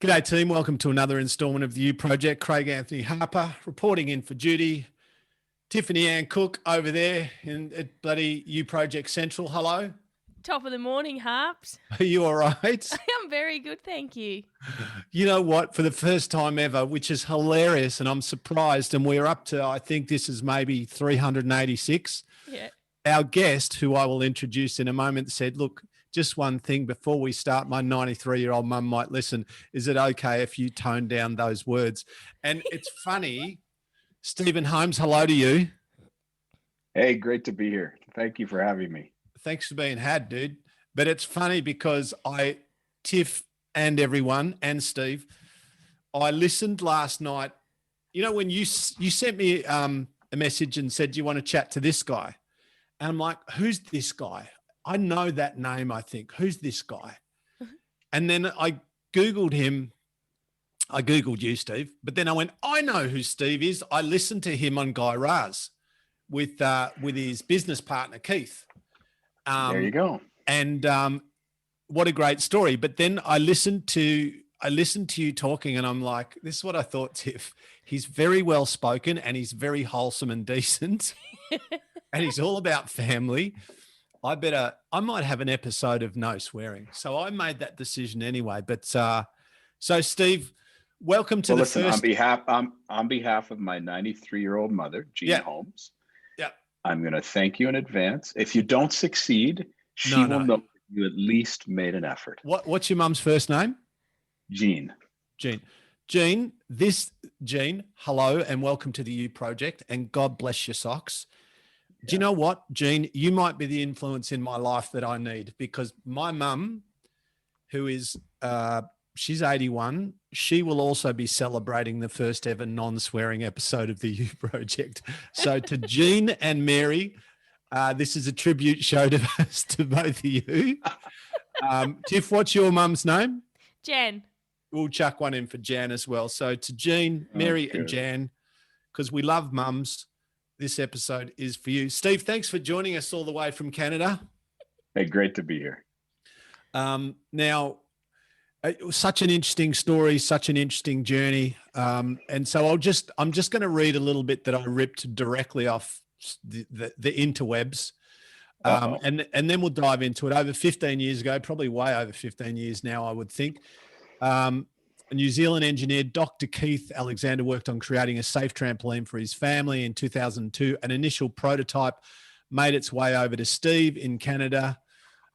G'day team, welcome to another instalment of the U Project. Craig Anthony Harper reporting in for duty. Tiffany Ann Cook over there at bloody U Project Central. Hello. Top of the morning, Harps. Are you all right? I'm very good, thank you. You know what? For the first time ever, which is hilarious, and I'm surprised, and we're up to, I think this is maybe 386. Yeah. Our guest, who I will introduce in a moment, said, look, just one thing before we start, my 93-year-old mum might listen. Is it okay if you tone down those words? And it's funny. Stephen Holmes, hello to you. Hey, great to be here. Thank you for having me. Thanks for being had, dude. But it's funny because Tiff and everyone, and Steve, I listened last night. You know, when you sent me a message and said, do you want to chat to this guy? And I'm like, who's this guy? I know that name, I think. Who's this guy? And then I Googled him. I Googled you, Steve. But then I went, I know who Steve is. I listened to him on Guy Raz with his business partner, Keith. There you go. And what a great story. But then I listened to you talking and I'm like, this is what I thought, Tiff. He's very well spoken and he's very wholesome and decent. And he's all about family. I might have an episode of no swearing. So I made that decision anyway. But so Steve, welcome to first. On behalf of my 93-year-old mother, Jean Holmes. Yeah. I'm going to thank you in advance. If you don't succeed, she will know you at least made an effort. What's your mum's first name? Jean. Jean, hello and welcome to the U Project, and God bless your socks. Do you know what, Jean? You might be the influence in my life that I need, because my mum, who is, she's 81, she will also be celebrating the first ever non-swearing episode of the U Project. So to Jean and Mary, this is a tribute show to both of you. Tiff, what's your mum's name? Jan. We'll chuck one in for Jan as well. So to Jean, Mary and Jan, because we love mums, this episode is for you. Steve, thanks for joining us all the way from Canada. Hey, great to be here. Now, it was such an interesting story, such an interesting journey. And so I'm just going to read a little bit that I ripped directly off the interwebs. And then we'll dive into it. Over 15 years ago, probably way over 15 years now, I would think. A New Zealand engineer, Dr. Keith Alexander, worked on creating a safe trampoline for his family in 2002. An initial prototype made its way over to Steve in Canada.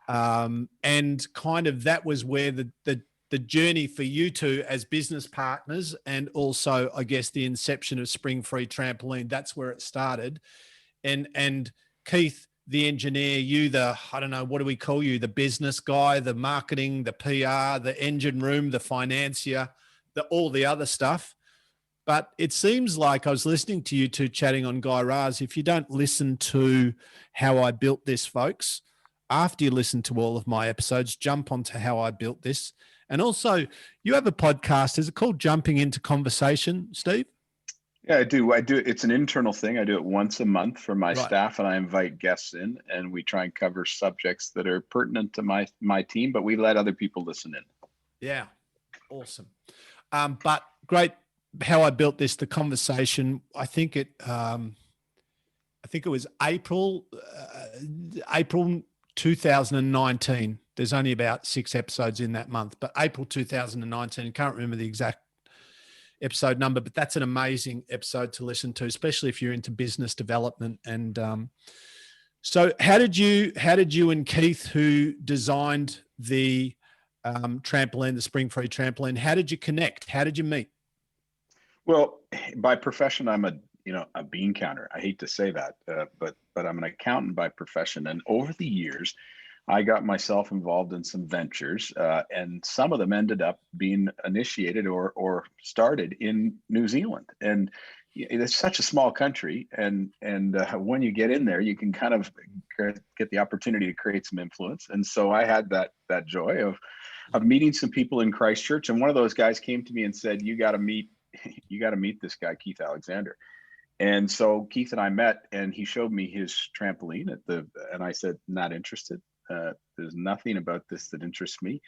And kind of that was where the journey for you two as business partners, and also, I guess, the inception of Spring Free Trampoline, that's where it started. And Keith, the engineer, you I don't know, what do we call you? The business guy, the marketing, the PR, the engine room, the financier, all the other stuff. But it seems like I was listening to you two chatting on Guy Raz. If you don't listen to How I Built This, folks, after you listen to all of my episodes, jump onto How I Built This. And also, you have a podcast. Is it called Jumping Into Conversation, Steve? Yeah, I do. It's an internal thing. I do it once a month for my staff, and I invite guests in, and we try and cover subjects that are pertinent to my team, but we let other people listen in. Yeah, awesome. But great. How I Built This, the conversation. I think it was April 2019. There's only about 6 episodes in that month, but April 2019. Can't remember the exact episode number, but that's an amazing episode to listen to, especially if you're into business development. And so how did you and Keith, who designed the trampoline, the Spring Free Trampoline, how did you connect? How did you meet? Well, by profession, I'm a bean counter. I hate to say that, but I'm an accountant by profession. And over the years, I got myself involved in some ventures, and some of them ended up being initiated or started in New Zealand. And it's such a small country, and when you get in there, you can kind of get the opportunity to create some influence. And so I had that joy of meeting some people in Christchurch, and one of those guys came to me and said, "You got to meet this guy, Keith Alexander." And so Keith and I met, and he showed me his trampoline and I said, "Not interested. There's nothing about this that interests me."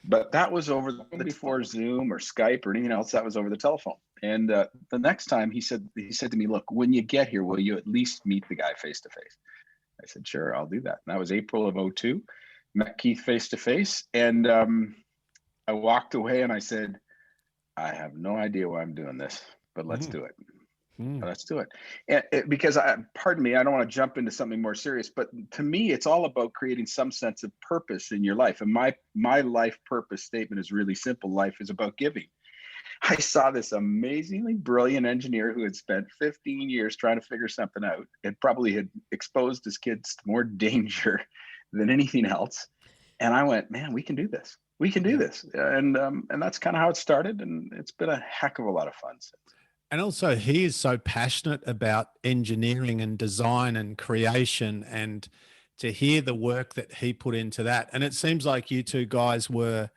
But that was before Zoom or Skype or anything else. That was over the telephone. And the next time he said to me, look, when you get here, will you at least meet the guy face to face? I said, sure, I'll do that. And that was April of 2002. Met Keith face to face. And I walked away and I said, I have no idea why I'm doing this, but let's do it. Let's do it. And because pardon me, I don't want to jump into something more serious, but to me, it's all about creating some sense of purpose in your life. And my life purpose statement is really simple. Life is about giving. I saw this amazingly brilliant engineer who had spent 15 years trying to figure something out and probably had exposed his kids to more danger than anything else. And I went, man, we can do this. We can do this. And that's kind of how it started. And it's been a heck of a lot of fun since. And also he is so passionate about engineering and design and creation, and to hear the work that he put into that. And it seems like you two guys were,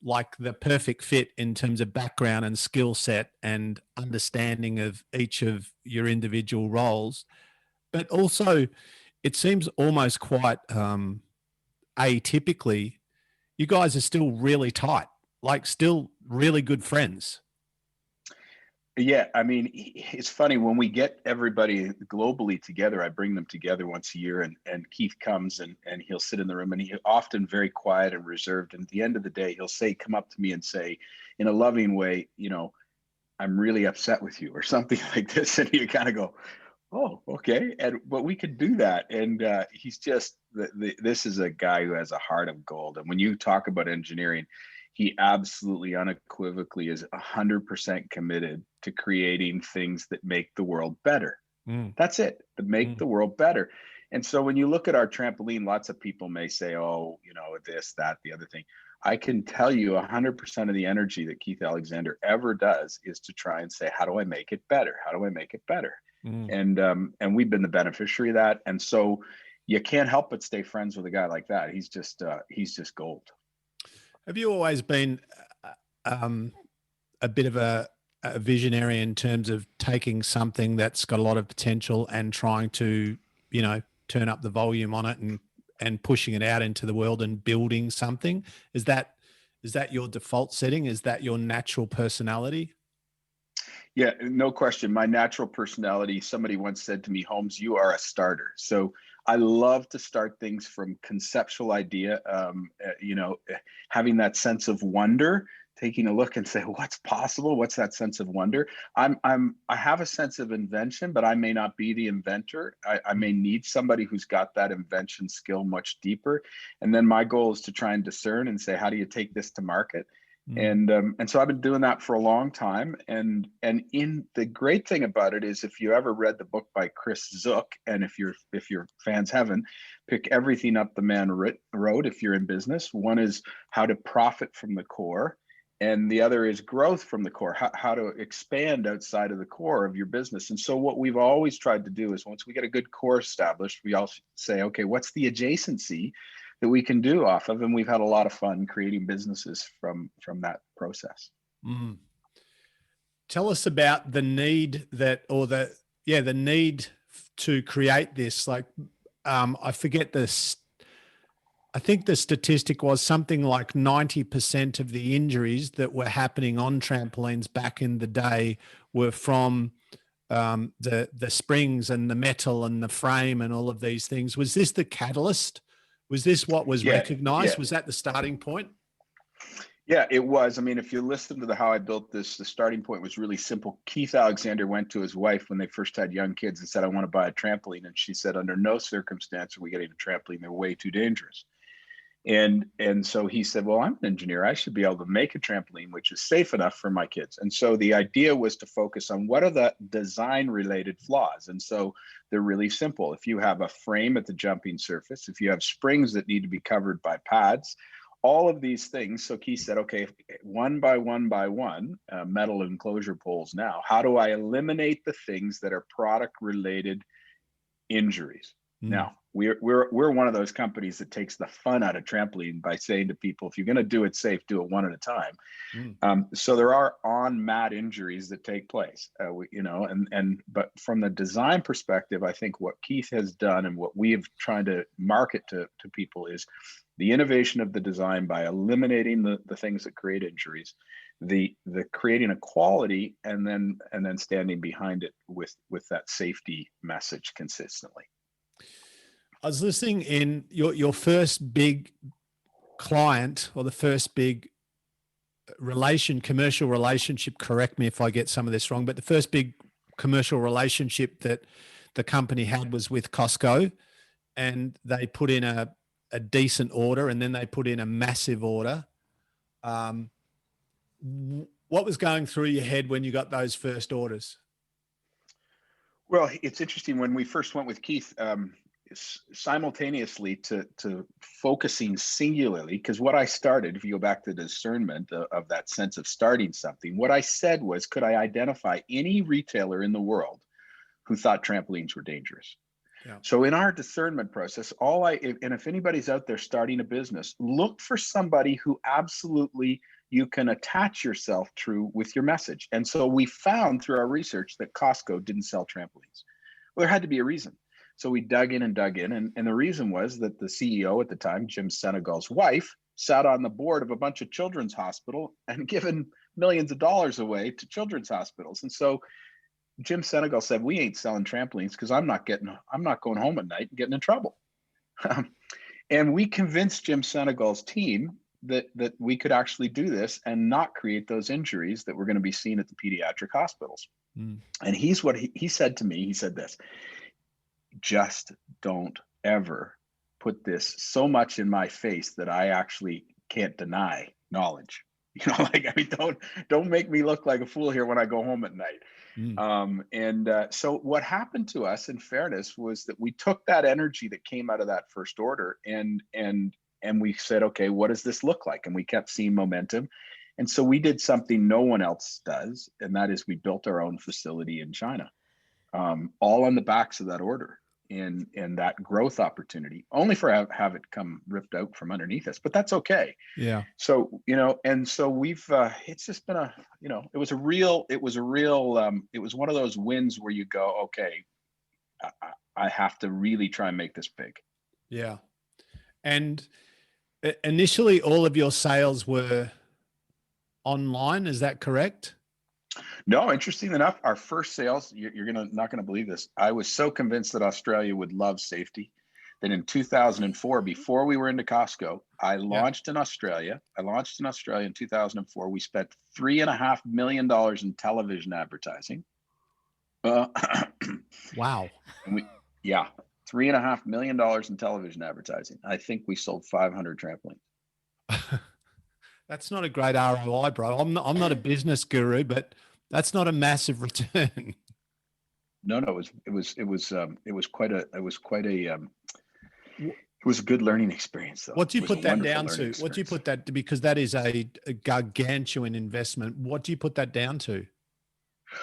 like the perfect fit in terms of background and skill set and understanding of each of your individual roles. But also it seems almost quite atypically, you guys are still really tight, like still really good friends. Yeah, I mean, it's funny when we get everybody globally together. I bring them together once a year, and Keith comes and he'll sit in the room, and he's often very quiet and reserved. And at the end of the day, he'll come up to me and say, in a loving way, I'm really upset with you, or something like this. And you kind of go, oh, okay. But we could do that. And he's just this is a guy who has a heart of gold. And when you talk about engineering, he absolutely unequivocally is 100% committed to creating things that make the world better. That's it, to make the world better. And so when you look at our trampoline, lots of people may say, oh, this, that, the other thing. I can tell you 100% of the energy that Keith Alexander ever does is to try and say, how do I make it better? How do I make it better? And we've been the beneficiary of that. And so you can't help but stay friends with a guy like that. He's just gold. Have you always been a bit of a visionary in terms of taking something that's got a lot of potential and trying to, turn up the volume on it and pushing it out into the world and building something? Is that your default setting? Is that your natural personality? Yeah, no question. My natural personality, somebody once said to me, Holmes, you are a starter. So I love to start things from conceptual idea, having that sense of wonder, taking a look and say, what's possible? What's that sense of wonder? I have a sense of invention, but I may not be the inventor. I may need somebody who's got that invention skill much deeper. And then my goal is to try and discern and say, how do you take this to market? And so I've been doing that for a long time. And in the great thing about it is, if you ever read the book by Chris Zook, and if your fans haven't, pick everything up the man wrote if you're in business. One is how to profit from the core, and the other is growth from the core, how to expand outside of the core of your business. And so what we've always tried to do is, once we get a good core established, we also say, okay, what's the adjacency that we can do off of? And we've had a lot of fun creating businesses from that process. Tell us about the need the need to create this. Like, I forget this. I think the statistic was something like 90% of the injuries that were happening on trampolines back in the day were from the springs and the metal and the frame and all of these things. Was this the catalyst? Was this what was recognized? Yeah. Was that the starting point? Yeah, it was. I mean, if you listen to how I built this, the starting point was really simple. Keith Alexander went to his wife when they first had young kids and said, I want to buy a trampoline. And she said, under no circumstance are we getting a trampoline. They're way too dangerous. And so he said, well, I'm an engineer. I should be able to make a trampoline which is safe enough for my kids. And so the idea was to focus on what are the design related flaws. And so they're really simple. If you have a frame at the jumping surface, if you have springs that need to be covered by pads, all of these things. So Keith said, okay, one by one, metal enclosure poles now, how do I eliminate the things that are product related injuries? Now, we're one of those companies that takes the fun out of trampoline by saying to people, if you're going to do it safe, do it one at a time. So there are on mat injuries that take place, but from the design perspective, I think what Keith has done and what we have tried to market to people is the innovation of the design by eliminating the things that create injuries, the creating a quality, and then standing behind it with that safety message consistently. I was listening in your first big client, or the first big commercial relationship, correct me if I get some of this wrong, but the first big commercial relationship that the company had was with Costco, and they put in a decent order, and then they put in a massive order. What was going through your head when you got those first orders? Well, it's interesting. When we first went with Keith, simultaneously to focusing singularly, because what I started, if you go back to the discernment of that sense of starting something, what I said was, could I identify any retailer in the world who thought trampolines were dangerous? Yeah. So in our discernment process, if anybody's out there starting a business, look for somebody who absolutely you can attach yourself to with your message. And so we found through our research that Costco didn't sell trampolines. Well, there had to be a reason. So we dug in, and the reason was that the CEO at the time, Jim Senegal's wife, sat on the board of a bunch of children's hospital and given millions of dollars away to children's hospitals. And so Jim Senegal said, we ain't selling trampolines because I'm not going home at night and getting in trouble. And we convinced Jim Senegal's team that we could actually do this and not create those injuries that were going to be seen at the pediatric hospitals. And he said to me, he said this: just don't ever put this so much in my face that I actually can't deny knowledge. Don't make me look like a fool here when I go home at night. So what happened to us, in fairness, was that we took that energy that came out of that first order and we said, okay, what does this look like? And we kept seeing momentum. And so we did something no one else does, and that is we built our own facility in China, all on the backs of that order and that growth opportunity, only for have it come ripped out from underneath us, but that's okay. Yeah. So, and so we've, it's just been it was one of those wins where you go, okay, I have to really try and make this big. Yeah. And initially all of your sales were online. Is that correct? No, interesting enough, our first sales, you're not gonna believe this. I was so convinced that Australia would love safety that in 2004, before we were into Costco, I launched in Australia. I launched in Australia in 2004. We spent $3.5 million in television advertising. Wow. And $3.5 million in television advertising. I think we sold 500 trampolines. That's not a great ROI, bro. I'm not a business guru, but that's not a massive return. No, it was quite a good learning experience, though. What do you put that down to? What do you put that, because that is a gargantuan investment. What do you put that down to?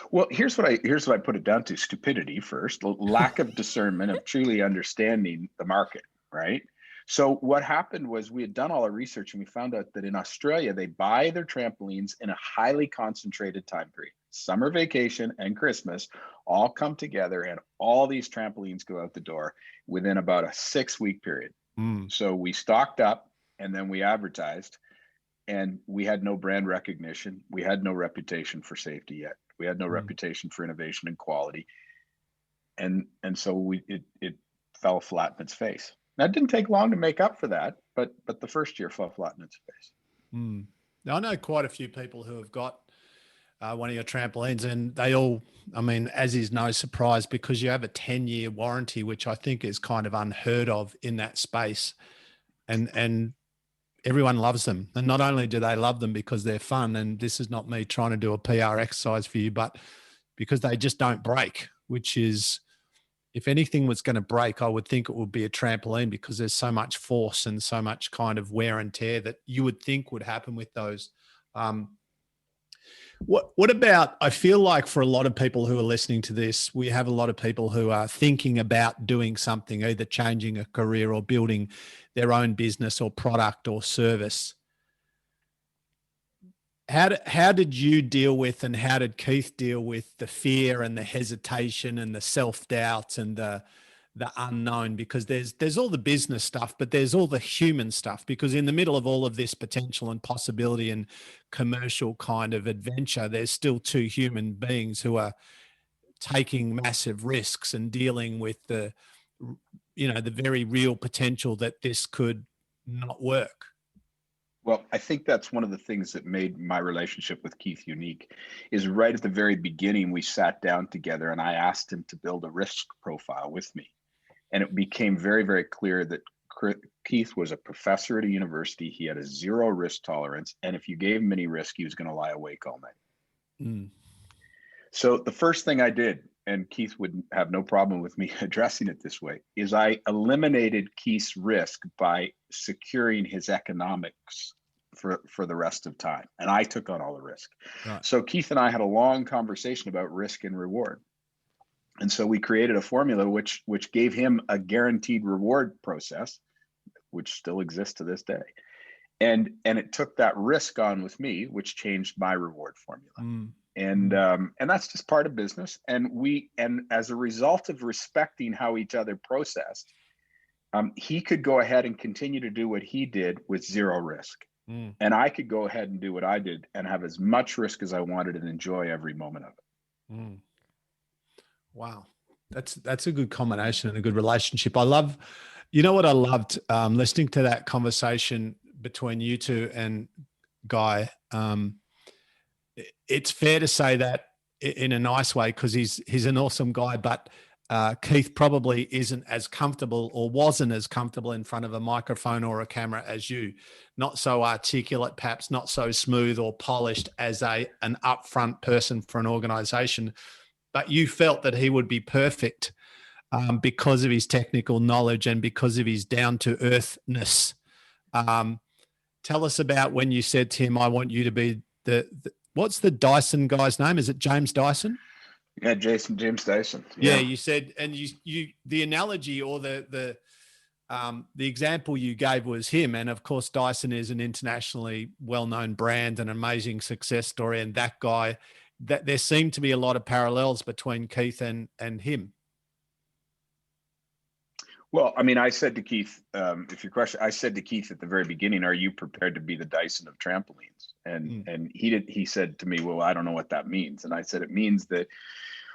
Well, here's what I put it down to: stupidity first, lack of discernment of truly understanding the market, right? So what happened was we had done all our research and we found out that in Australia, they buy their trampolines in a highly concentrated time period. Summer vacation and Christmas all come together, and all these trampolines go out the door within about a 6-week period. So we stocked up and then we advertised, and we had no brand recognition. We had no reputation for safety yet. We had no reputation for innovation and quality. And so it fell flat in its face. Now, it didn't take long to make up for that, but the first year fell flat in its face. Now, I know quite a few people who have got one of your trampolines, and they all, as is no surprise, because you have a 10-year warranty, which I think is kind of unheard of in that space. And everyone loves them. And not only do they love them because they're fun, and this is not me trying to do a PR exercise for you, but because they just don't break, which is, if anything was going to break, I would think it would be a trampoline, because there's so much force and so much kind of wear and tear that you would think would happen with those. What about, I feel like for a lot of people who are listening to this, we have a lot of people who are thinking about doing something, either changing a career or building their own business or product or service. How did you deal with, and how did Keith deal with the fear and the hesitation and the self-doubt and the unknown? Because there's all the business stuff, but there's all the human stuff, because in the middle of all of this potential and possibility and commercial kind of adventure, there's still two human beings who are taking massive risks and dealing with the very real potential that this could not work. Well, I think that's one of the things that made my relationship with Keith unique, is right at the very beginning, we sat down together and I asked him to build a risk profile with me. And it became very, very clear that Keith was a professor at a university. He had a zero risk tolerance. And if you gave him any risk, he was going to lie awake all night. Mm. So the first thing I did, and Keith would have no problem with me addressing it this way, is I eliminated Keith's risk by securing his economics for the rest of time. And I took on all the risk. Right. So Keith and I had a long conversation about risk and reward. And so we created a formula which gave him a guaranteed reward process, which still exists to this day. And it took that risk on with me, which changed my reward formula. Mm. And that's just part of business. And as a result of respecting how each other processed, he could go ahead and continue to do what he did with zero risk. Mm. And I could go ahead and do what I did and have as much risk as I wanted and enjoy every moment of it. Mm. Wow. That's a good combination and a good relationship. I love, what I loved listening to that conversation between you two and Guy. It's fair to say that in a nice way, because he's an awesome guy, but Keith probably isn't as comfortable, or wasn't as comfortable in front of a microphone or a camera as you. Not so articulate, perhaps not so smooth or polished as an upfront person for an organization, but you felt that he would be perfect because of his technical knowledge and because of his down-to-earthness. Tell us about when you said to him, I want you to be what's the Dyson guy's name? Is it James Dyson? Yeah, James Dyson. Yeah, you said, and you the analogy or the example you gave was him. And of course, Dyson is an internationally well-known brand, an amazing success story. And that guy, that there seemed to be a lot of parallels between Keith and him. Well, I mean, I said to Keith, I said to Keith at the very beginning, are you prepared to be the Dyson of trampolines? And he said to me, well, I don't know what that means. And I said, it means that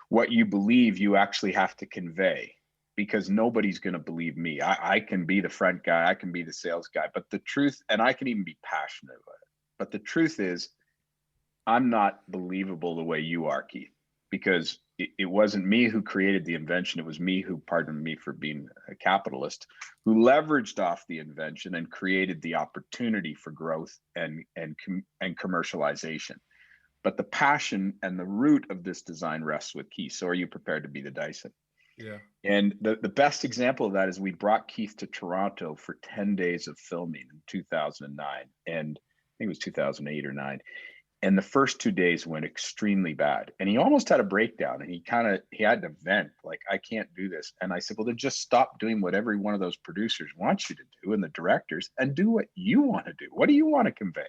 what you believe, you actually have to convey, because nobody's going to believe me. I can be the front guy, I can be the sales guy, but the truth, and I can even be passionate about it, but the truth is, I'm not believable the way you are, Keith, because it wasn't me who created the invention. It was me who, pardon me for being a capitalist, who leveraged off the invention and created the opportunity for growth and commercialization. But the passion and the root of this design rests with Keith. So are you prepared to be the Dyson? Yeah. And the best example of that is we brought Keith to Toronto for 10 days of filming in 2009. And I think it was 2008 or 9. And the first 2 days went extremely bad. And he almost had a breakdown, and he had to vent, like, I can't do this. And I said, well, then just stop doing what every one of those producers wants you to do, and the directors, and do what you want to do. What do you want to convey?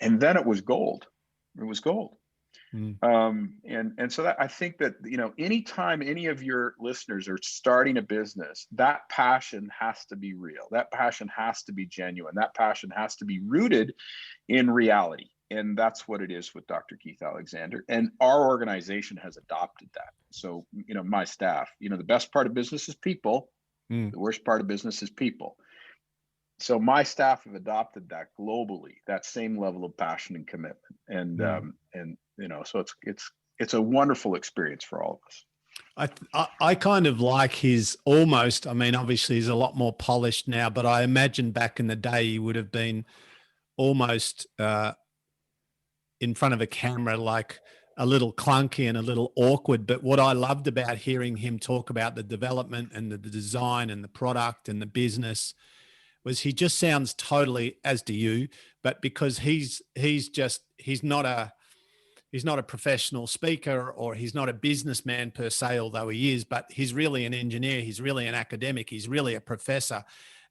And then it was gold. It was gold. And so that, I think that, anytime any of your listeners are starting a business, that passion has to be real. That passion has to be genuine. That passion has to be rooted in reality. And that's what it is with Dr. Keith Alexander. And our organization has adopted that. So, my staff, the best part of business is people. The worst part of business is people. So my staff have adopted that globally, that same level of passion and commitment. And so it's a wonderful experience for all of us. I kind of like his almost, I mean, obviously he's a lot more polished now, but I imagine back in the day he would have been almost in front of a camera, like a little clunky and a little awkward. But what I loved about hearing him talk about the development and the design and the product and the business was he just sounds totally, as do you, but because he's not he's not a professional speaker, or he's not a businessman per se, although he is, but he's really an engineer. He's really an academic. He's really a professor.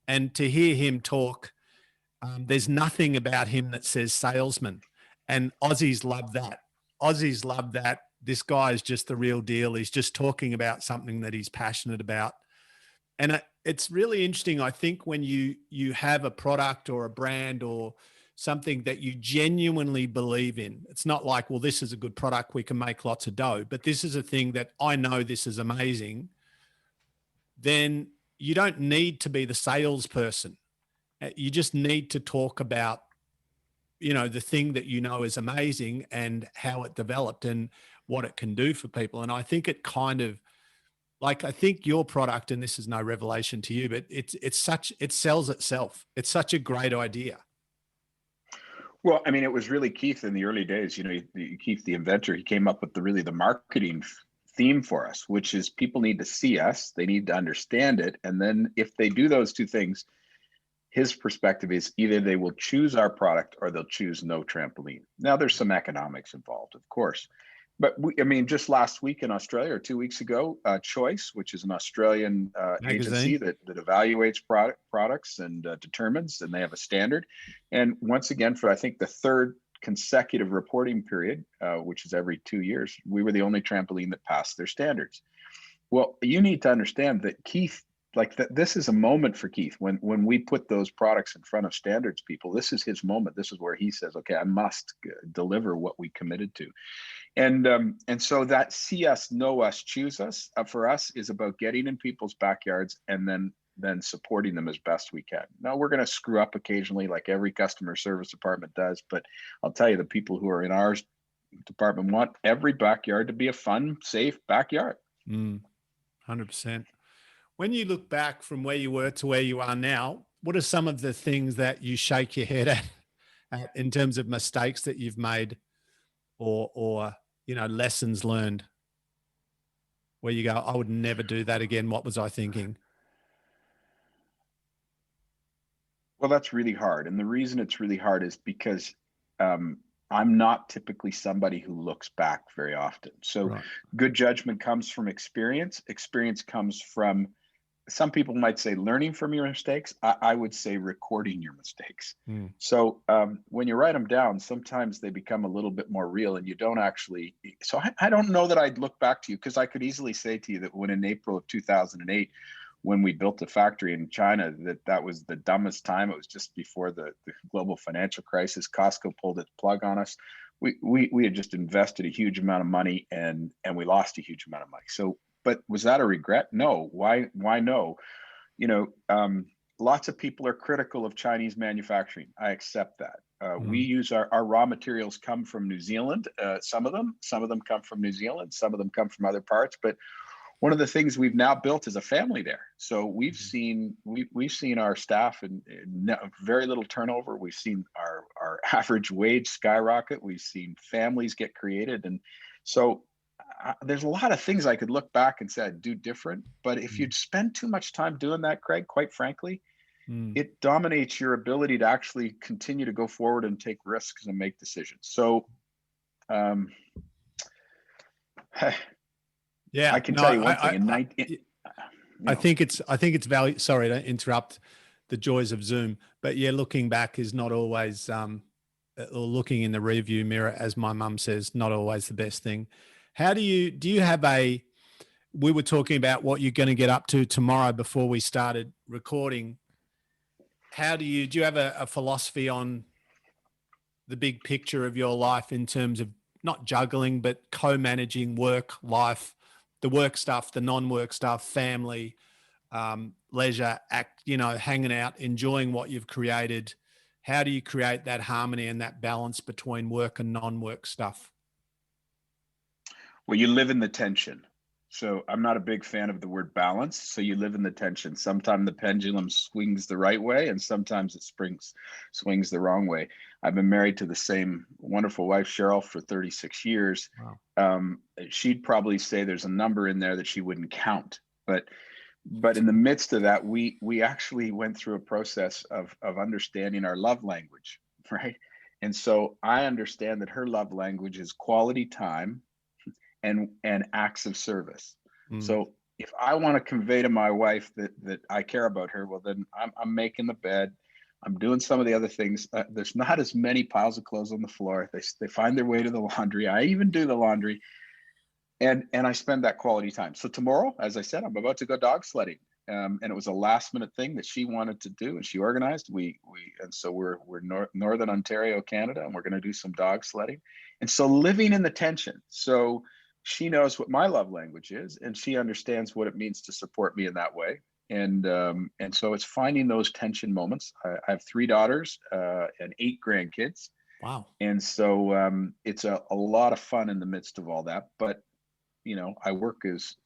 And to hear him talk, there's nothing about him that says salesman. And Aussies love that. Aussies love that. This guy is just the real deal. He's just talking about something that he's passionate about. And it's really interesting, I think, when you have a product or a brand or something that you genuinely believe in. It's not like, well, this is a good product, we can make lots of dough, but this is a thing that I know this is amazing. Then you don't need to be the salesperson. You just need to talk about, the thing that you know is amazing and how it developed and what it can do for people. And I think it kind of, like, I think your product, and this is no revelation to you, but it sells itself. It's such a great idea. Well, I mean, it was really Keith in the early days, Keith, the inventor, he came up with the marketing theme for us, which is people need to see us, they need to understand it. And then if they do those two things, his perspective is either they will choose our product or they'll choose no trampoline. Now there's some economics involved, of course. But just last week in Australia, or 2 weeks ago, Choice, which is an Australian agency that evaluates products and determines, and they have a standard. And once again, for I think the third consecutive reporting period, which is every 2 years, we were the only trampoline that passed their standards. Well, you need to understand that Keith, this is a moment for Keith. When we put those products in front of standards people, this is his moment. This is where he says, okay, I must deliver what we committed to. And so that see us, know us, choose us for us is about getting in people's backyards and then supporting them as best we can. Now we're going to screw up occasionally, like every customer service department does, but I'll tell you, the people who are in our department want every backyard to be a fun, safe backyard. 100%. When you look back from where you were to where you are now, what are some of the things that you shake your head at in terms of mistakes that you've made, or lessons learned, where you go, I would never do that again? What was I thinking? Well, that's really hard. And the reason it's really hard is because I'm not typically somebody who looks back very often. So right. Good judgment comes from experience. Experience comes from, some people might say, learning from your mistakes. I would say recording your mistakes. So when you write them down, sometimes they become a little bit more real, and you don't actually. So I don't know that I'd look back to you, because I could easily say to you that when in April of 2008, when we built a factory in China, that was the dumbest time. It was just before the global financial crisis. Costco pulled its plug on us. We had just invested a huge amount of money, and we lost a huge amount of money. So. But was that a regret? No. Why no? Lots of people are critical of Chinese manufacturing. I accept that. We use our raw materials come from New Zealand. Some of them come from New Zealand. Some of them come from other parts. But one of the things we've now built is a family there. So we've seen our staff and very little turnover. We've seen our average wage skyrocket. We've seen families get created, and so. There's a lot of things I could look back and say I'd do different, but if you'd spend too much time doing that, Craig, quite frankly, it dominates your ability to actually continue to go forward and take risks and make decisions. So, yeah, I can tell you one thing. I think it's value. Sorry to interrupt the joys of Zoom, but yeah, looking back is not always, or looking in the rearview mirror, as my mum says, not always the best thing. How do you have we were talking about what you're going to get up to tomorrow before we started recording. Do you have a philosophy on the big picture of your life in terms of not juggling, but co-managing work, life, the work stuff, the non-work stuff, family, leisure, hanging out, enjoying what you've created? How do you create that harmony and that balance between work and non-work stuff? Well, you live in the tension. So I'm not a big fan of the word balance. So you live in the tension. Sometimes the pendulum swings the right way, and sometimes it swings the wrong way. I've been married to the same wonderful wife, Cheryl, for 36 years. Wow. She'd probably say there's a number in there that she wouldn't count. But in the midst of that, we actually went through a process of understanding our love language, right? And so I understand that her love language is quality time and acts of service. Mm. So if I want to convey to my wife that I care about her, well, then I'm making the bed. I'm doing some of the other things. There's not as many piles of clothes on the floor. They find their way to the laundry. I even do the laundry, and I spend that quality time. So tomorrow, as I said, I'm about to go dog sledding, and it was a last minute thing that she wanted to do, and she organized. And so we're Northern Ontario, Canada, and we're going to do some dog sledding, and so living in the tension. So she knows what my love language is, and she understands what it means to support me in that way. And so it's finding those tension moments. I have 3 daughters and 8 grandkids, Wow. and so it's a lot of fun in the midst of all that. But I work as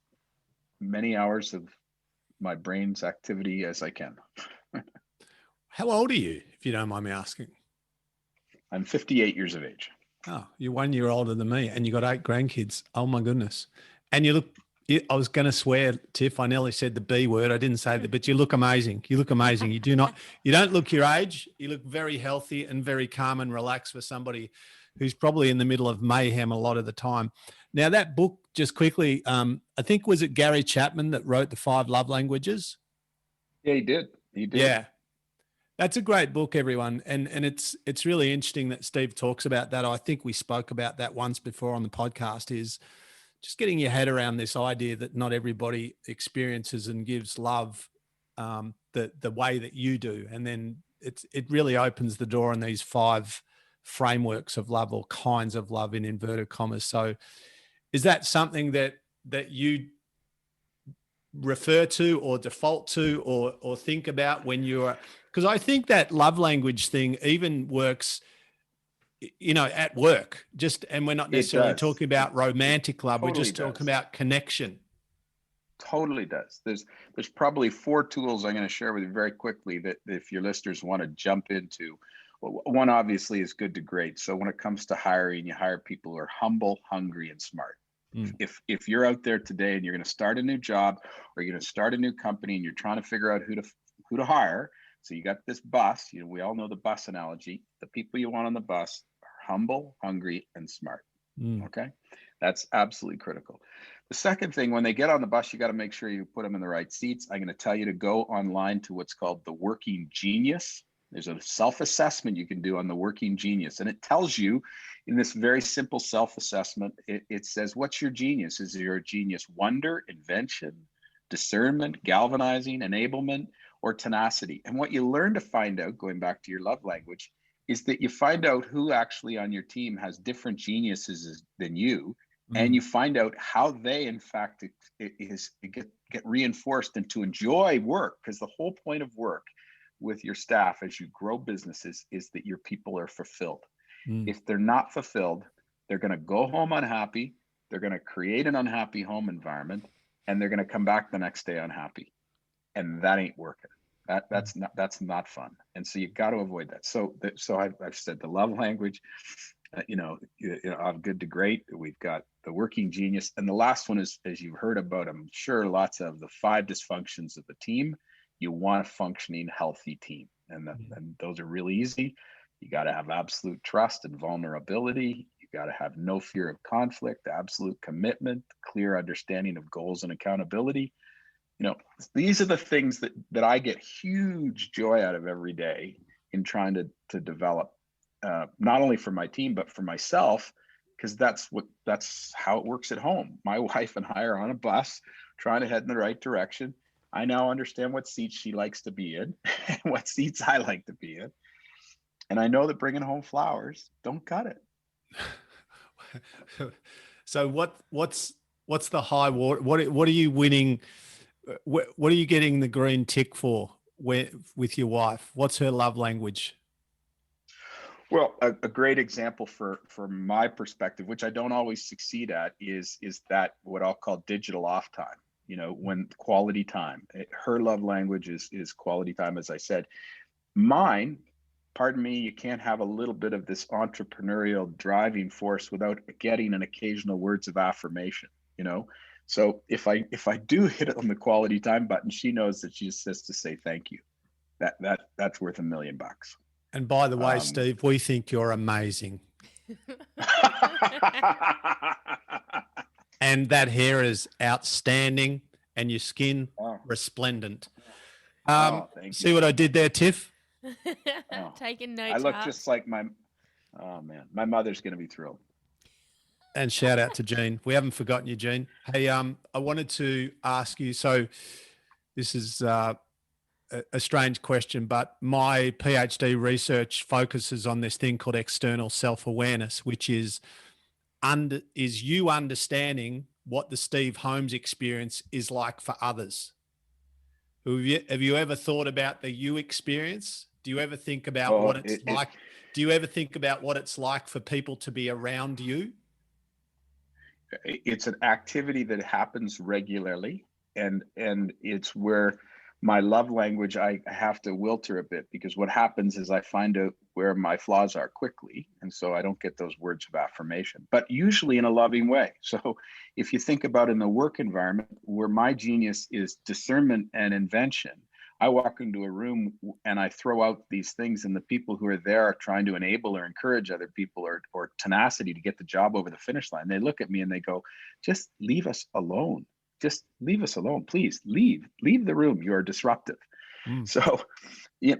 many hours of my brain's activity as I can. How old are you, if you don't mind me asking? I'm 58 years of age. Oh, you're 1 year older than me, and you got 8 grandkids. Oh my goodness! And you look. I was going to swear, Tiff. I nearly said the B word. I didn't say that, but you look amazing. You look amazing. You do not. You don't look your age. You look very healthy and very calm and relaxed for somebody who's probably in the middle of mayhem a lot of the time. Now, that book, just quickly, I think, was it Gary Chapman that wrote The 5 Love Languages? Yeah, he did. He did. Yeah. That's a great book, everyone. And it's really interesting that Steve talks about that. I think we spoke about that once before on the podcast, is just getting your head around this idea that not everybody experiences and gives love the way that you do. And then it really opens the door on these 5 frameworks of love, or kinds of love in inverted commas. So is that something that you refer to or default to or think about when you're, because I think that love language thing even works, at work, and we're not necessarily talking about romantic love. We're just talking about connection. Totally does. There's probably 4 tools I'm going to share with you very quickly that if your listeners want to jump into. Well, one obviously is good to great. So when it comes to hiring, you hire people who are humble, hungry, and smart. If you're out there today and you're going to start a new job, or you're going to start a new company, and you're trying to figure out who to hire, so you got this bus. We all know the bus analogy. The people you want on the bus are humble, hungry, and smart. Okay, that's absolutely critical. The second thing, when they get on the bus, you got to make sure you put them in the right seats. I'm going to tell you to go online to what's called the Working Genius. There's a self-assessment you can do on the Working Genius, and it tells you in this very simple self-assessment, it says, what's your genius? Is your genius wonder, invention, discernment, galvanizing, enablement, or tenacity? And what you learn to find out, going back to your love language, is that you find out who actually on your team has different geniuses than you, and you find out how they, in fact, get reinforced and to enjoy work, because the whole point of work with your staff as you grow businesses is that your people are fulfilled. If they're not fulfilled, they're going to go home unhappy. They're going to create an unhappy home environment, and they're going to come back the next day unhappy, and that ain't working. That's not fun. And so you got to avoid that. So I've said the love language, of good to great. We've got the Working Genius, and the last one is, as you've heard about, I'm sure, lots of the 5 dysfunctions of the team. You want a functioning, healthy team, and those are really easy. You got to have absolute trust and vulnerability. You got to have no fear of conflict, absolute commitment, clear understanding of goals and accountability. These are the things that I get huge joy out of every day in trying to develop, not only for my team, but for myself, because that's how it works at home. My wife and I are on a bus trying to head in the right direction. I now understand what seats she likes to be in and what seats I like to be in. And I know that bringing home flowers don't cut it. So what's the high water? What are you winning? What are you getting the green tick for with your wife? What's her love language? Well, a great example from my perspective, which I don't always succeed at, is that what I'll call digital off time. When quality time. Her love language is quality time, as I said. Mine, pardon me, you can't have a little bit of this entrepreneurial driving force without getting an occasional words of affirmation. So if I do hit it on the quality time button, she knows that she just has to say thank you. That's worth $1 million. And by the way, Um, Steve, we think you're amazing. And that hair is outstanding and your skin oh, resplendent. thank See you. what I did there, Tiff? Oh, Taking I notes, look Harps. just like oh man, my mother's going to be thrilled. And shout out to Jean. We haven't forgotten you, Jean. Hey, I wanted to ask you, so this is a strange question, but my PhD research focuses on this thing called external self-awareness, which is you understanding what the Steve Holmes experience is like for others. Have you ever thought about the you experience? Do you ever think about what it's like? Do you ever think about what it's like for people to be around you? It's an activity that happens regularly, and it's where my love language, I have to wilter a bit, because what happens is I find out where my flaws are quickly, and so I don't get those words of affirmation, but usually in a loving way. So if you think about in the work environment where my genius is discernment and invention, I walk into a room and I throw out these things, and the people who are there are trying to enable or encourage other people, or tenacity to get the job over the finish line. They look at me and they go, just leave us alone. Just leave us alone, please. Leave the room. You are disruptive. So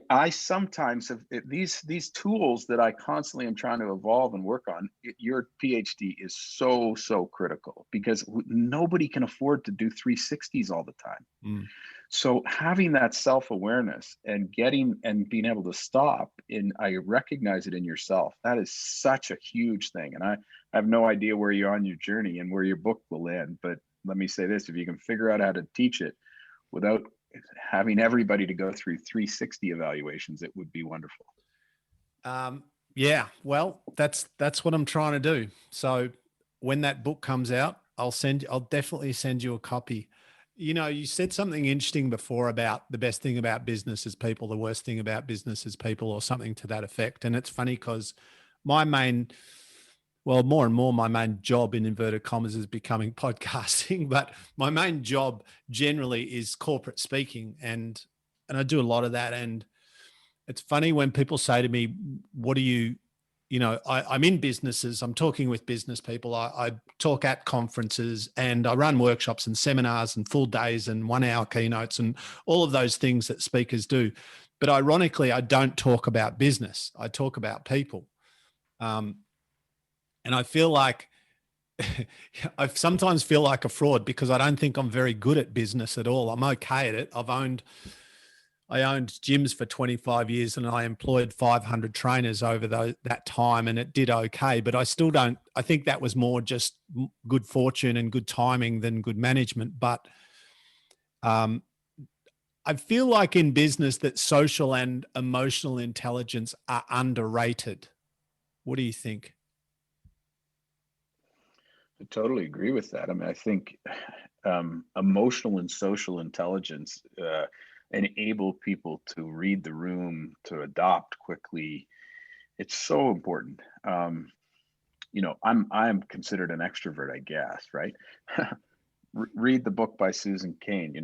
I sometimes have these tools that I constantly am trying to evolve and work on. Your PhD is so critical, because nobody can afford to do 360s all the time. So having that self-awareness and being able to stop, I recognize it in yourself. That is such a huge thing. And I have no idea where you're on your journey and where your book will end, but let me say this: if you can figure out how to teach it without having everybody to go through 360 evaluations, it would be wonderful. Yeah, well, that's what I'm trying to do. So when that book comes out, I'll definitely send you a copy. You know, you said something interesting before about the best thing about business is people, the worst thing about business is people, or something to that effect. And it's funny because more and more, my main job, in inverted commas, is becoming podcasting, but my main job generally is corporate speaking. And I do a lot of that. And it's funny when people say to me, what do you, I'm in businesses, I'm talking with business people. I talk at conferences and I run workshops and seminars and full days and 1 hour keynotes and all of those things that speakers do. But ironically, I don't talk about business. I talk about people. And I feel like I sometimes feel like a fraud because I don't think I'm very good at business at all. I'm okay at it. I owned gyms for 25 years and I employed 500 trainers over that time, and it did okay. But I still don't, I think that was more just good fortune and good timing than good management. But I feel like in business that social and emotional intelligence are underrated. What do you think? I totally agree with that. I mean, I think emotional and social intelligence enable people to read the room, to adopt quickly. It's so important. I'm considered an extrovert, I guess, right? Read the book by Susan Cain,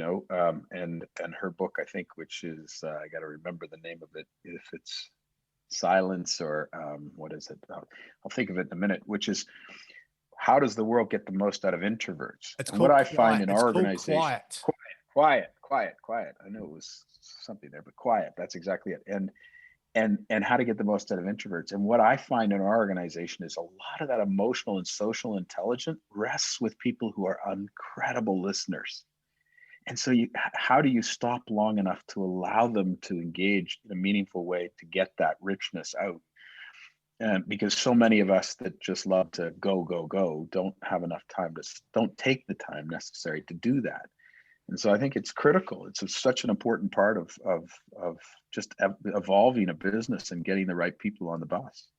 and her book, I think, which is I got to remember the name of it. If it's Silence or what is it? I'll think of it in a minute. Which is, how does the world get the most out of introverts? It's And what I quiet. find in our It's called organization, quiet. quiet. I knew it was something there, but quiet. That's exactly it. And how to get the most out of introverts. And what I find in our organization is a lot of that emotional and social intelligence rests with people who are incredible listeners. And so how do you stop long enough to allow them to engage in a meaningful way to get that richness out? Because so many of us that just love to go don't have enough time don't take the time necessary to do that. And so I think it's critical. It's such an important part of just evolving a business and getting the right people on the bus.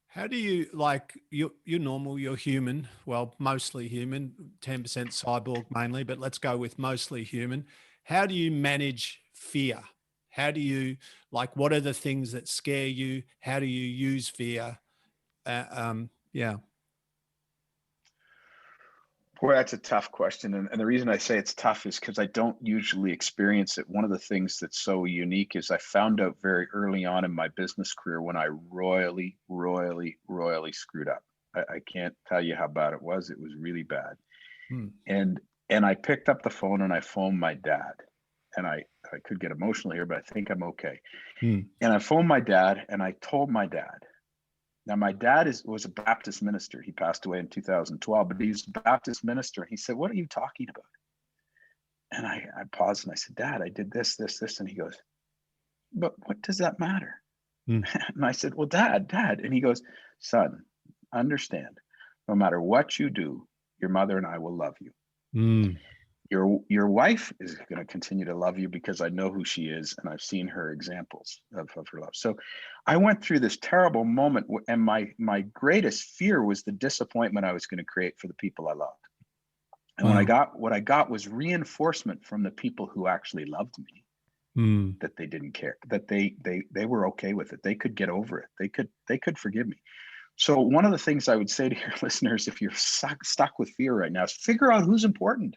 How do you, like, you're normal, you're human, well, mostly human, 10% cyborg mainly, but let's go with mostly human. How do you manage fear? How do you, like, what are the things that scare you? How do you use fear? Yeah. Boy, that's a tough question. And the reason I say it's tough is because I don't usually experience it. One of the things that's so unique is I found out very early on in my business career when I royally screwed up. I can't tell you how bad it was. It was really bad. Hmm. And I picked up the phone and I phoned my dad. And I could get emotional here, but I think I'm okay. Hmm. And I phoned my dad and I told my dad. Now, my dad was a Baptist minister. He passed away in 2012, but he's a Baptist minister. He said, "What are you talking about?" And I paused and I said, "Dad, I did this. And he goes, "But what does that matter?" Mm. And I said, "Well, Dad. And he goes, "Son, understand, no matter what you do, your mother and I will love you. Mm. Your wife is going to continue to love you because I know who she is and I've seen her examples of her love." So I went through this terrible moment, and my greatest fear was the disappointment I was going to create for the people I loved. And Wow. what I got was reinforcement from the people who actually loved me, Mm. that they didn't care, that they were okay with it. They could get over it. They could forgive me. So one of the things I would say to your listeners, if you're stuck with fear right now, is figure out who's important.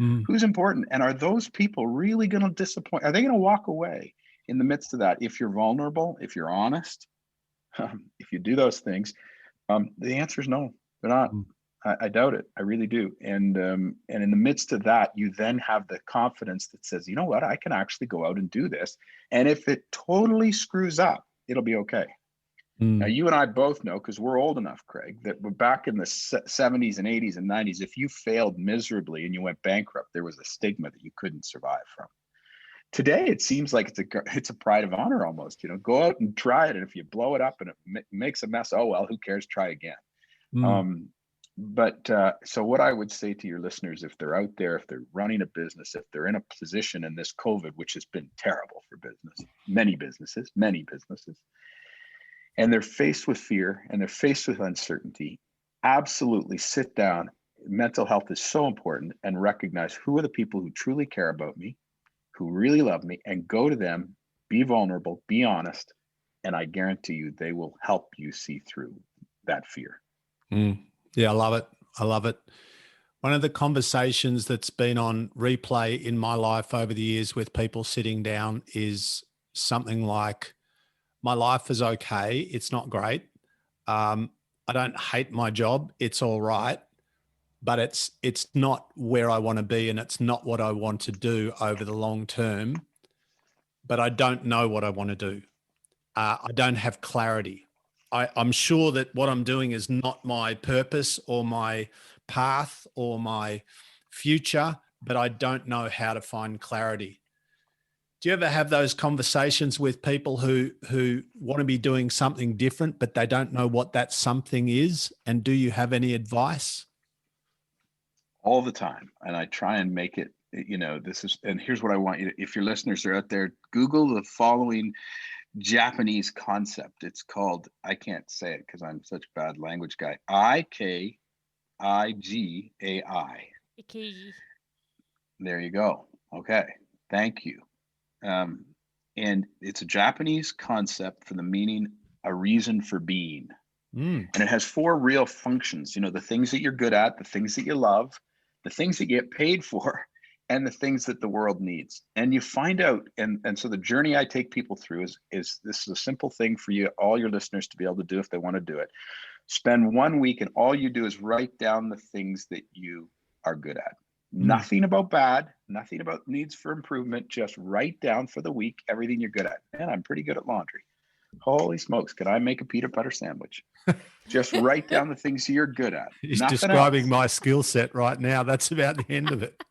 Mm. Who's important? And are those people really going to disappoint? Are they going to walk away in the midst of that? If you're vulnerable, if you're honest, if you do those things, the answer is no, they're not. Mm. I doubt it. I really do. And in the midst of that, you then have the confidence that says, you know what, I can actually go out and do this. And if it totally screws up, it'll be okay. Now, Mm. you and I both know, because we're old enough, Craig, that we're back in the 70s and 80s and 90s. If you failed miserably and you went bankrupt, there was a stigma that you couldn't survive from. Today, it seems like it's a pride of honor almost. Go out and try it, and if you blow it up and it makes a mess, oh well, who cares? Try again. Mm. So what I would say to your listeners, if they're out there, if they're running a business, if they're in a position in this COVID, which has been terrible for many businesses, and they're faced with fear and they're faced with uncertainty, absolutely sit down. Mental health is so important, and recognize who are the people who truly care about me, who really love me, and go to them, be vulnerable, be honest. And I guarantee you, they will help you see through that fear. Mm. Yeah, I love it. I love it. One of the conversations that's been on replay in my life over the years with people sitting down is something like, my life is okay. It's not great. I don't hate my job. It's all right, but it's not where I want to be, and it's not what I want to do over the long term. But I don't know what I want to do. I don't have clarity. I'm sure that what I'm doing is not my purpose or my path or my future, but I don't know how to find clarity. Do you ever have those conversations with people who want to be doing something different, but they don't know what that something is? And do you have any advice? All the time. And I try and make it, and here's what I want you to, if your listeners are out there, Google the following Japanese concept. It's called, I can't say it because I'm such a bad language guy, Ikigai. Ikigai. There you go. Okay. Thank you. And it's a Japanese concept for the meaning, a reason for being. Mm. And it has 4 real functions, the things that you're good at, the things that you love, the things that you get paid for, and the things that the world needs. And you find out, and so the journey I take people through is this is a simple thing for you, all your listeners, to be able to do if they want to do it. Spend 1 week and all you do is write down the things that you are good at. Nothing about bad, nothing about needs for improvement. Just write down for the week everything you're good at. Man, I'm pretty good at laundry. Holy smokes, can I make a peanut butter sandwich? Just write down the things you're good at. He's Nothing describing else. my skill set right now. That's about the end of it.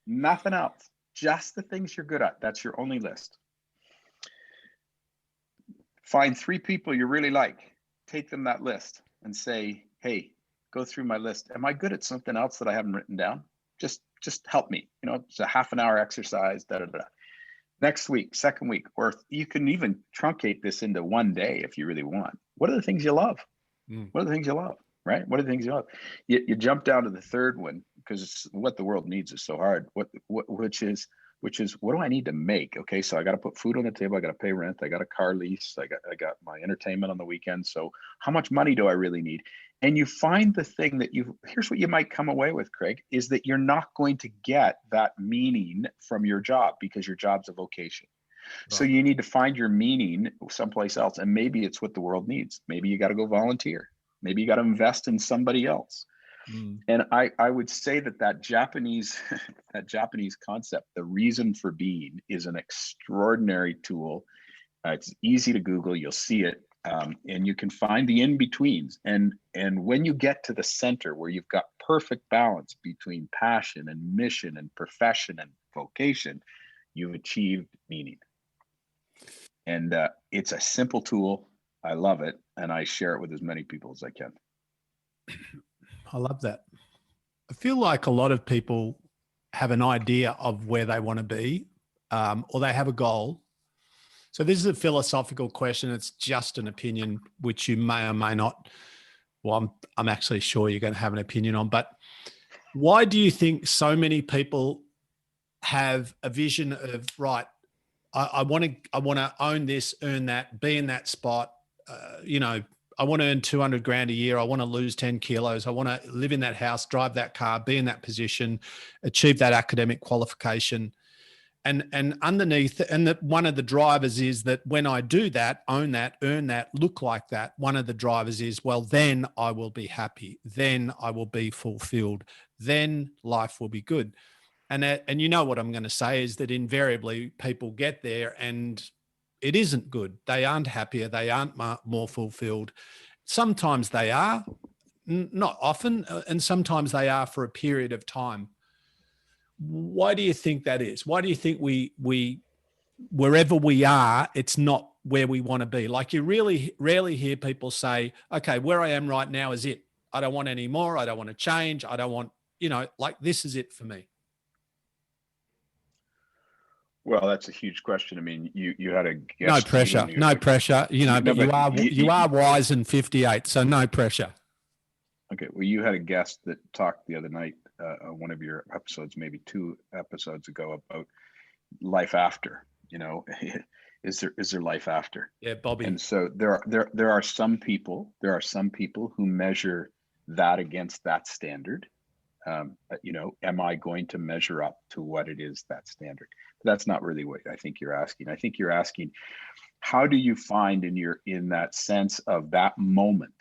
Nothing else. Just the things you're good at. That's your only list. Find 3 people you really like. Take them that list and say, hey, go through my list. Am I good at something else that I haven't written down? Just help me. It's a half an hour exercise, Next week, second week, or you can even truncate this into 1 day if you really want. What are the things you love? What are the things you love, right? What are the things you love? You jump down to the third one, because what the world needs is so hard, which is which is, what do I need to make? Okay, so I got to put food on the table. I got to pay rent. I got a car lease. I got my entertainment on the weekend. So how much money do I really need? And you find the thing that here's what you might come away with, Craig, is that you're not going to get that meaning from your job because your job's a vocation. Right. So you need to find your meaning someplace else. And maybe it's what the world needs. Maybe you got to go volunteer. Maybe you got to invest in somebody else. And I would say that Japanese concept, the reason for being, is an extraordinary tool. It's easy to Google, you'll see it, and you can find the in-betweens. And when you get to the center where you've got perfect balance between passion and mission and profession and vocation, you've achieved meaning. And it's a simple tool. I love it, and I share it with as many people as I can. I love that. I feel like a lot of people have an idea of where they want to be, or they have a goal. So this is a philosophical question. It's just an opinion, which you may or may not. Well, I'm actually sure you're going to have an opinion on. But why do you think so many people have a vision of, right, I want to own this, earn that, be in that spot, I want to earn 200 grand a year. I want to lose 10 kilos. I want to live in that house, drive that car, be in that position, achieve that academic qualification. And underneath, and one of the drivers is that when I do that, own that, earn that, look like that, one of the drivers is, well, then I will be happy. Then I will be fulfilled. Then life will be good. And you know what I'm going to say is that invariably people get there and it isn't good. They aren't happier. They aren't more fulfilled. Sometimes they are, not often, and sometimes they are for a period of time. Why do you think that is? Why do you think we wherever we are, it's not where we want to be? Like, you really rarely hear people say, okay, where I am right now is it. I don't want any more. I don't want to change. I don't want, like, this is it for me. Well, that's a huge question. I mean, you had a guest. No pressure. No pressure. But you are wise and 58, so no pressure. Okay. Well, you had a guest that talked the other night on one of your episodes, maybe 2 episodes ago, about life after. Is there life after? Yeah, Bobby. And so there are some people who measure that against that standard. Am I going to measure up to what it is, that standard? But that's not really what I think you're asking. I think you're asking, how do you find in that sense of that moment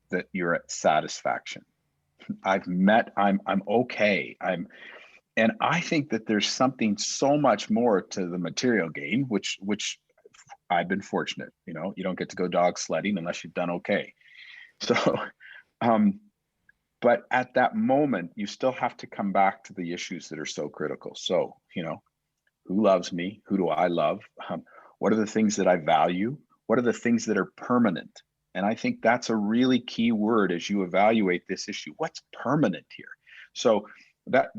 that you're at satisfaction? I'm okay. And I think that there's something so much more to the material gain, which I've been fortunate. You don't get to go dog sledding unless you've done okay. So, but at that moment, you still have to come back to the issues that are so critical. So, who loves me? Who do I love? What are the things that I value? What are the things that are permanent? And I think that's a really key word as you evaluate this issue. What's permanent here? So that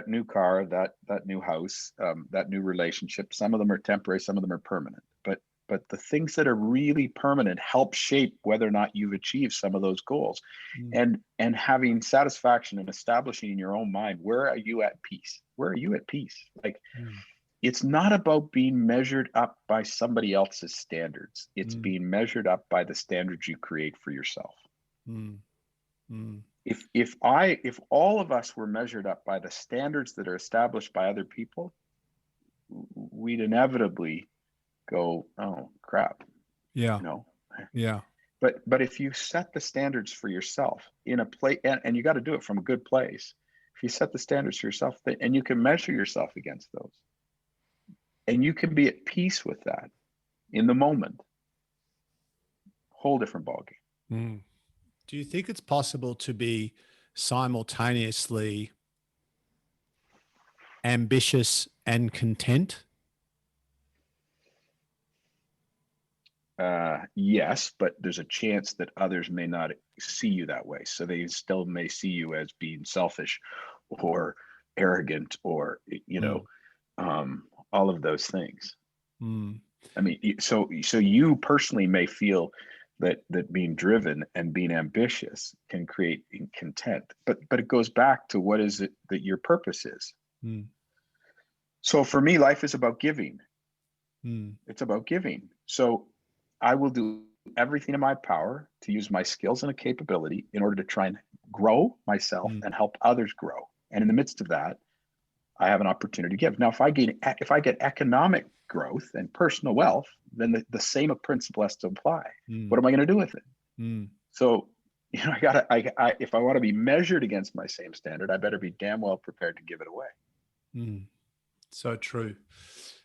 new car, that new house, that new relationship, some of them are temporary, some of them are permanent. But the things that are really permanent help shape whether or not you've achieved some of those goals. And having satisfaction and establishing in your own mind, where are you at peace? Where are you at peace? Like, it's not about being measured up by somebody else's standards. It's being measured up by the standards you create for yourself. If all of us were measured up by the standards that are established by other people, we'd inevitably go, oh crap. Yeah. Yeah. But if you set the standards for yourself in a place, and you got to do it from a good place. If you set the standards for yourself, and you can measure yourself against those, and you can be at peace with that in the moment, whole different ballgame. Do you think it's possible to be simultaneously ambitious and content? Yes, but there's a chance that others may not see you that way. So they still may see you as being selfish or arrogant or, all of those things. I mean, so you personally may feel that being driven and being ambitious can create content, but it goes back to what is it that your purpose is. So for me, life is about giving. Mm. It's about giving. So I will do everything in my power to use my skills and a capability in order to try and grow myself and help others grow. And in the midst of that, I have an opportunity to give. Now, if I get economic growth and personal wealth, then the same principle has to apply. What am I going to do with it? So, you know, if I want to be measured against my same standard, I better be damn well prepared to give it away. So true.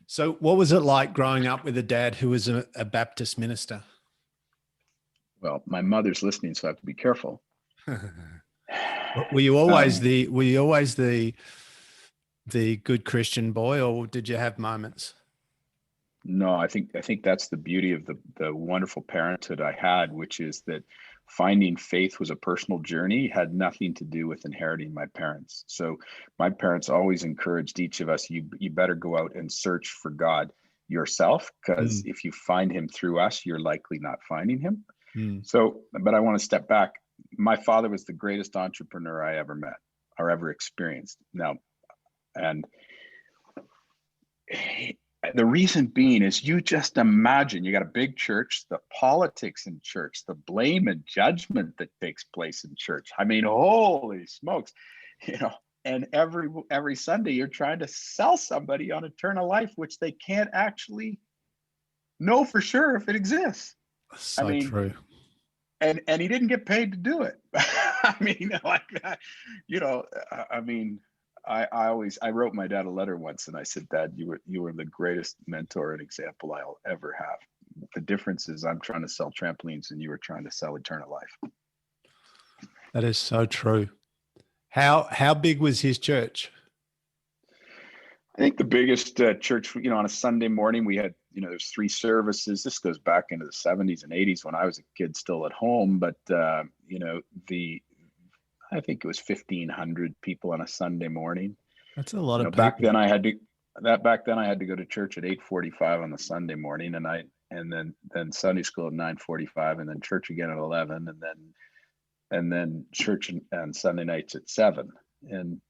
So what was it like growing up with a dad who was a Baptist minister? Well, my mother's listening, so I have to be careful. Were you always the good Christian boy, or did you have moments? No, I think that's the beauty of the wonderful parenthood I had, which is that finding faith was a personal journey, had nothing to do with inheriting my parents. So my parents always encouraged each of us, you better go out and search for God yourself, because if you find him through us, you're likely not finding him. So, but I want to step back. My father was the greatest entrepreneur I ever met or ever experienced. Now, and the reason being is, you just imagine, you got a big church, the politics in church, the blame and judgment that takes place in church. I mean, holy smokes, you know, and every Sunday you're trying to sell somebody on eternal life, which they can't actually know for sure if it exists. So true. And he didn't get paid to do it. I mean, like, you know, I mean, I wrote my dad a letter once and I said, Dad, you were the greatest mentor and example I'll ever have. The difference is I'm trying to sell trampolines and you were trying to sell eternal life. That is so true. How big was his church? I think the biggest church, you know, on a Sunday morning, we had, you know, there's 3 services. This goes back into the 70s and 80s when I was a kid still at home. But, you know, I think it was 1,500 people on a Sunday morning. That's a lot of people. Back then I had to go to church at 8:45 on the Sunday morning, and then Sunday school at 9:45, and then church again at 11, and then church on Sunday nights at 7. And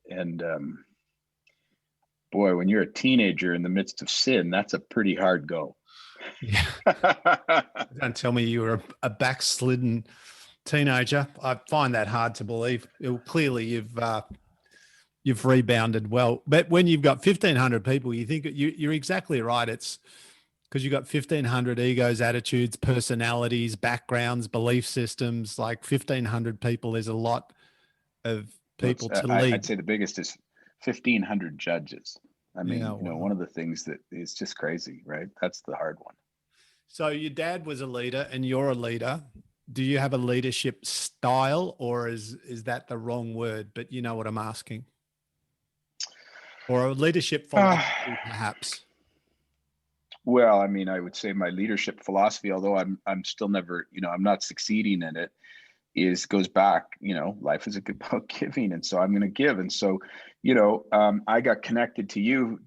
boy, when you're a teenager in the midst of sin, that's a pretty hard go. Yeah. Don't tell me you were a backslidden teenager. I find that hard to believe. Clearly you've rebounded well, but when you've got 1,500 people, you think you're exactly right. It's because you've got 1,500 egos, attitudes, personalities, backgrounds, belief systems. Like 1,500 people is a lot of people to lead. I'd say the biggest is 1,500 judges. I mean, Yeah, you know, one of the things that is just crazy, right? That's the hard one. So your dad was a leader and you're a leader. Do you have a leadership style, or is that the wrong word? But you know what I'm asking. Or a leadership philosophy, perhaps. Well, I mean, I would say my leadership philosophy, although I'm still never, you know, I'm not succeeding in it, goes back, you know, life is about giving. And so I'm going to give. And so, you know, I got connected to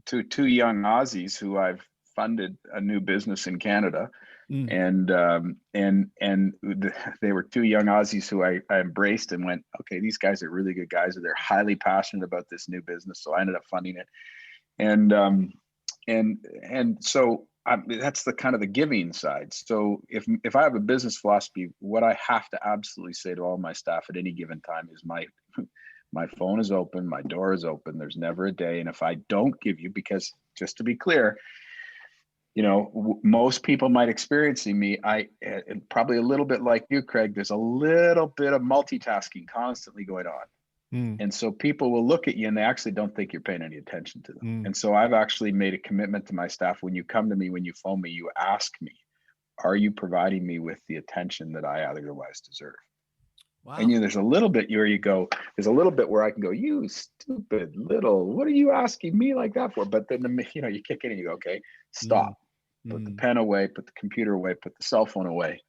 2 young Aussies who I've funded a new business in Canada. And they were 2 young Aussies who I embraced and went, okay, these guys are really good guys, and they're highly passionate about this new business. So I ended up funding it. And so that's the kind of the giving side. So if I have a business philosophy, what I have to absolutely say to all my staff at any given time is my phone is open, my door is open. There's never a day. And if I don't give you, because just to be clear, you know, most people might experiencing me, and probably a little bit like you, Craig, there's a little bit of multitasking constantly going on. And so people will look at you and they actually don't think you're paying any attention to them. And so I've actually made a commitment to my staff. When you come to me, when you phone me, you ask me, are you providing me with the attention that I otherwise deserve? Wow. And there's a little bit where you go, there's a little bit where I can go, you stupid little, what are you asking me like that for? But then, you know, you kick in and you go, okay, stop. Put the pen away, put the computer away, put the cell phone away.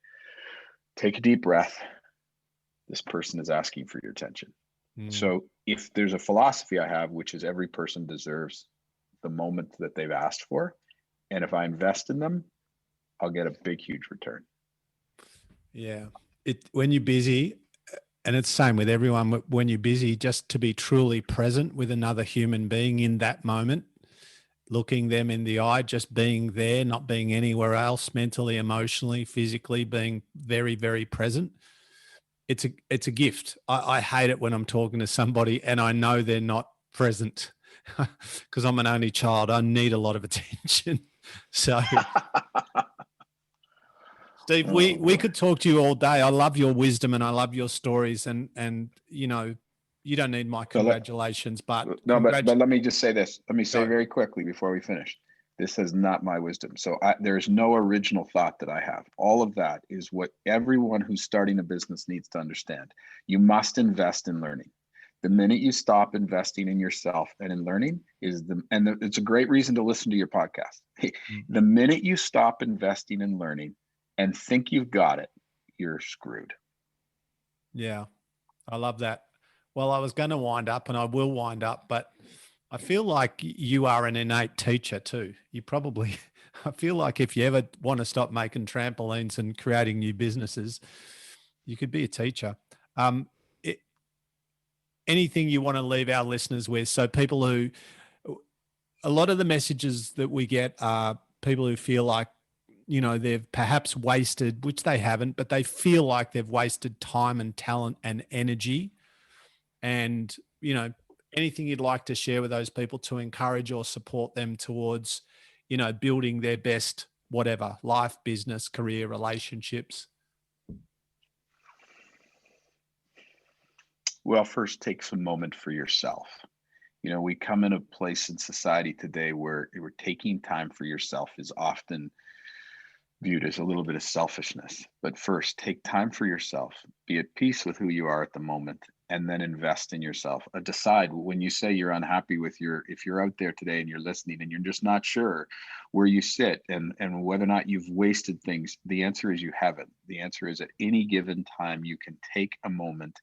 Take a deep breath. This person is asking for your attention. So if there's a philosophy I have, which is every person deserves the moment that they've asked for. And if I invest in them, I'll get a big, huge return. Yeah. When you're busy, and it's the same with everyone, when you're busy, just to be truly present with another human being in that moment looking them in the eye, just being there, not being anywhere else, mentally, emotionally, physically, being very, very present. It's a gift. I hate it when I'm talking to somebody and I know they're not present because I'm an only child. I need a lot of attention. So Steve, we could talk to you all day. I love your wisdom and I love your stories, and you know, you don't need my congratulations, but but let me just say this. Let me say very quickly before we finish. This is not my wisdom. So there's no original thought that I have. All of that is what everyone who's starting a business needs to understand. You must invest in learning. The minute you stop investing in yourself and in learning it's a great reason to listen to your podcast. The minute you stop investing in learning and think you've got it, you're screwed. Yeah, I love that. Well, I was going to wind up and I will wind up, but I feel like you are an innate teacher too. I feel like if you ever want to stop making trampolines and creating new businesses, you could be a teacher. Anything you want to leave our listeners with? So a lot of the messages that we get are people who feel like, you know, they've perhaps wasted, which they haven't, but they feel like they've wasted time and talent and energy. And, you know, anything you'd like to share with those people to encourage or support them towards, you know, building their best, whatever, life, business, career, relationships? Well, first, take some moment for yourself. You know, we come in a place in society today where taking time for yourself is often viewed as a little bit of selfishness. But first, take time for yourself, be at peace with who you are at the moment, and then invest in yourself. Decide when you say you're unhappy with if you're out there today and you're listening and you're just not sure where you sit and whether or not you've wasted things, the answer is you haven't. The answer is at any given time, you can take a moment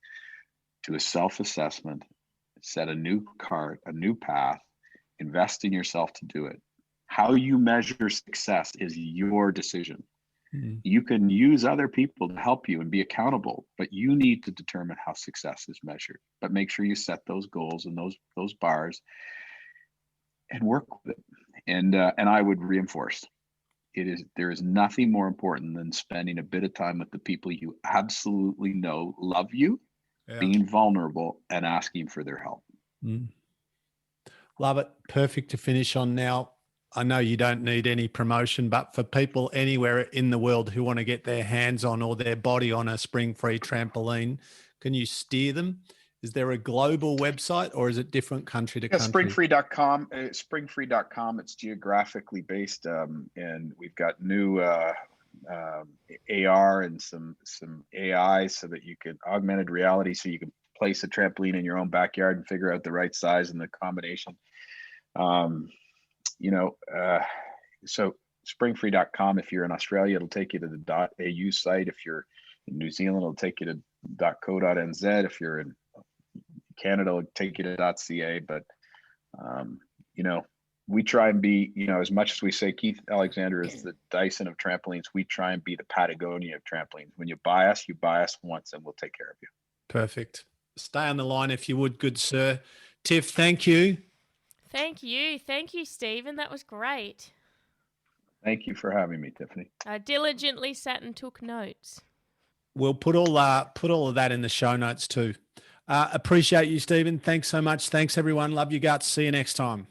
to a self-assessment, set a new path, invest in yourself to do it. How you measure success is your decision. Mm-hmm. You can use other people to help you and be accountable, but you need to determine how success is measured. But make sure you set those goals and those bars and work with it. And I would reinforce, there is nothing more important than spending a bit of time with the people you absolutely know love you, being vulnerable and asking for their help. Mm. Love it. Perfect to finish on now. I know you don't need any promotion, but for people anywhere in the world who want to get their hands on or their body on a spring-free trampoline, can you steer them? Is there a global website or is it different country to country? Springfree.com. Springfree.com. It's geographically based, and we've got new AR and some AI so that you can augmented reality, so you can place a trampoline in your own backyard and figure out the right size and the combination. So springfree.com. If you're in Australia, it'll take you to the .au site. If you're in New Zealand, it'll take you to .co.nz. If you're in Canada, it'll take you to .ca. But we try and be, as much as we say Keith Alexander is the Dyson of trampolines, we try and be the Patagonia of trampolines. When you buy us once and we'll take care of you. Perfect. Stay on the line if you would, good sir. Tiff, thank you. Thank you. Thank you, Stephen. That was great. Thank you for having me, Tiffany. I diligently sat and took notes. We'll put all of that in the show notes too. Appreciate you, Stephen. Thanks so much. Thanks, everyone. Love you guts. See you next time.